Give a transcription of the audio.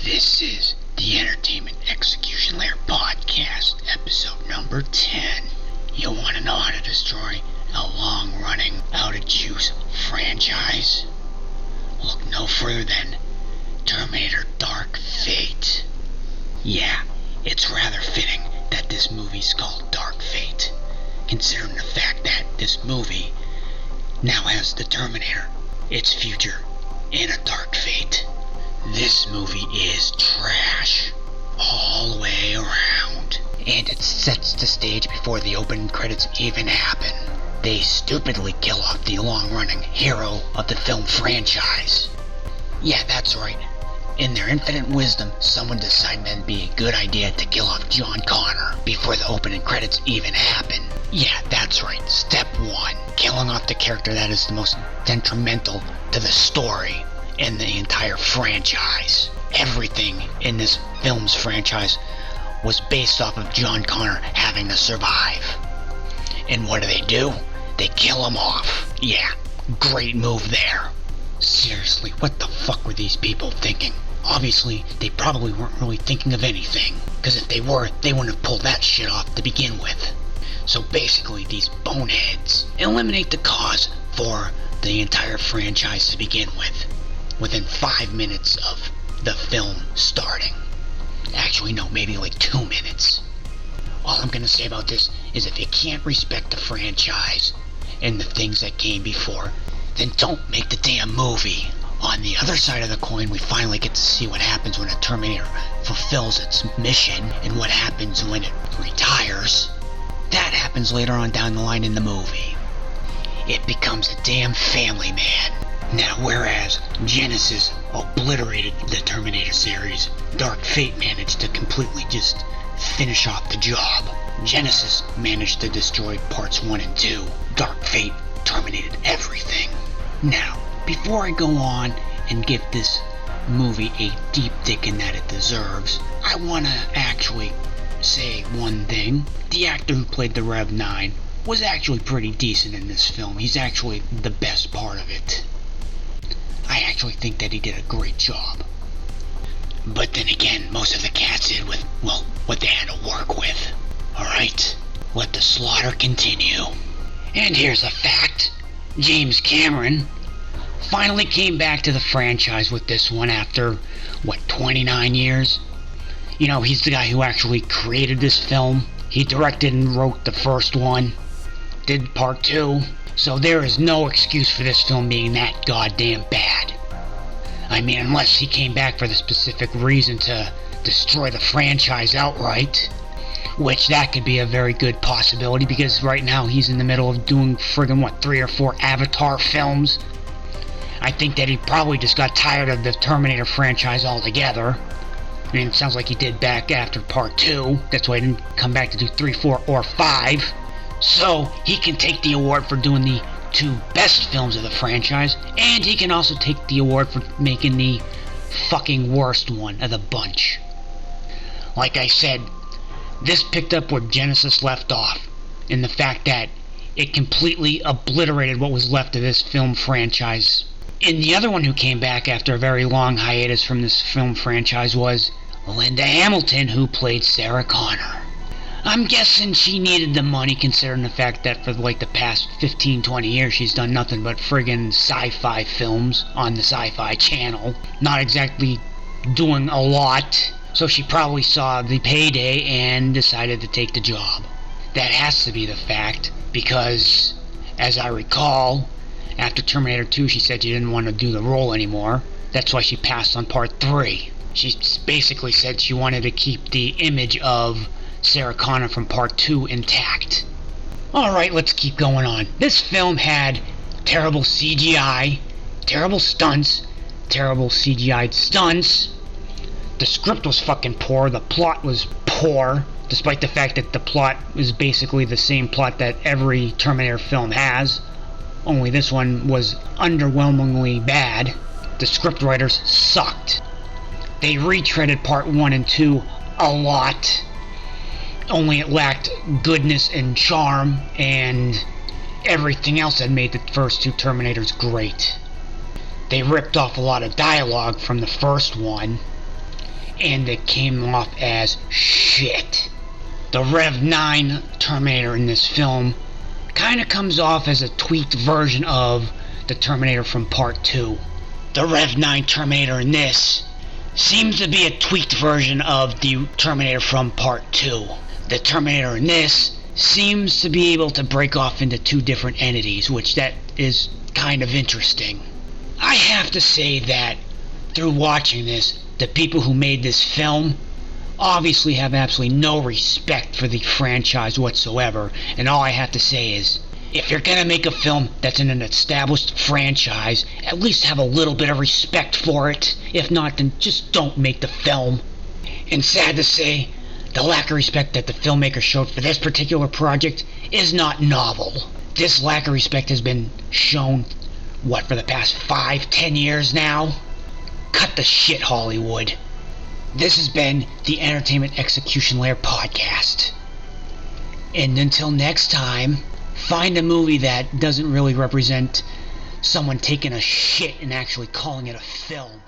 This is the Entertainment Execution Layer Podcast, episode number 10. You want to know how to destroy a long-running, out-of-juice franchise? Look no further than Terminator Dark Fate. Yeah, it's rather fitting that this movie's called Dark Fate, considering the fact that this movie now has the Terminator, its future, in a dark fate. This movie is trash, all the way around, and it sets the stage before the opening credits even happen. They stupidly kill off the long-running hero of the film franchise. Yeah, that's right. In their infinite wisdom, someone decided it'd be a good idea to kill off John Connor before the opening credits even happen. Yeah, that's right. Step 1. Killing off the character that is the most detrimental to the story in the entire franchise. Everything in this film's franchise was based off of John Connor having to survive. And what do? They kill him off. Yeah, great move there. Seriously, what the fuck were these people thinking? Obviously, they probably weren't really thinking of anything, because if they were, they wouldn't have pulled that shit off to begin with. So basically, these boneheads eliminate the cause for the entire franchise to begin with, within 5 minutes of the film starting. Actually, no, maybe like 2 minutes. All I'm gonna say about this is if you can't respect the franchise and the things that came before, then don't make the damn movie. On the other side of the coin, we finally get to see what happens when a Terminator fulfills its mission and what happens when it retires. That happens later on down the line in the movie. It becomes a damn family man. Now, whereas Genesis obliterated the Terminator series, Dark Fate managed to completely just finish off the job. Genesis managed to destroy parts 1 and 2. Dark Fate terminated everything. Now, before I go on and give this movie a deep dicking that it deserves, I want to actually say one thing. The actor who played the Rev 9 was actually pretty decent in this film. He's actually the best part of it. I actually think that he did a great job. But then again, most of the cast did with, well, what they had to work with. Alright, let the slaughter continue. And here's a fact. James Cameron finally came back to the franchise with this one after, 29 years? You know, he's the guy who actually created this film. He directed and wrote the first one, did part 2. So there is no excuse for this film being that goddamn bad. I mean, unless he came back for the specific reason to destroy the franchise outright. Which that could be a very good possibility, because right now he's in the middle of doing friggin' 3 or 4 Avatar films. I think that he probably just got tired of the Terminator franchise altogether. I mean, it sounds like he did back after part 2. That's why he didn't come back to do 3, 4, or 5. So, he can take the award for doing the 2 best films of the franchise, and he can also take the award for making the fucking worst one of the bunch. Like I said, this picked up where Genesis left off, in the fact that it completely obliterated what was left of this film franchise. And the other one who came back after a very long hiatus from this film franchise was Linda Hamilton, who played Sarah Connor. I'm guessing she needed the money, considering the fact that for the past 15-20 years she's done nothing but friggin' sci-fi films on the Sci-Fi Channel. Not exactly doing a lot. So she probably saw the payday and decided to take the job. That has to be the fact, because, as I recall, after Terminator 2 she said she didn't want to do the role anymore. That's why she passed on part 3. She basically said she wanted to keep the image of Sarah Connor from part 2 intact. Alright, let's keep going on. This film had terrible CGI, terrible stunts, terrible CGI'd stunts. The script was fucking poor, the plot was poor, despite the fact that the plot is basically the same plot that every Terminator film has, only this one was underwhelmingly bad. The scriptwriters sucked. They retreaded part 1 and 2 a lot, only it lacked goodness and charm and everything else that made the first 2 Terminators great. They ripped off a lot of dialogue from the first one, and it came off as shit. The Rev 9 Terminator in this film kind of comes off as a tweaked version of the Terminator from Part 2. The Rev 9 Terminator in this seems to be a tweaked version of the Terminator from Part 2. The Terminator in this seems to be able to break off into two different entities, which that is kind of interesting. I have to say that through watching this, the people who made this film obviously have absolutely no respect for the franchise whatsoever, and all I have to say is, if you're gonna make a film that's in an established franchise, at least have a little bit of respect for it. If not, then just don't make the film. And sad to say, the lack of respect that the filmmaker showed for this particular project is not novel. This lack of respect has been shown, for the past 5-10 years now? Cut the shit, Hollywood. This has been the Entertainment Execution Layer Podcast. And until next time, find a movie that doesn't really represent someone taking a shit and actually calling it a film.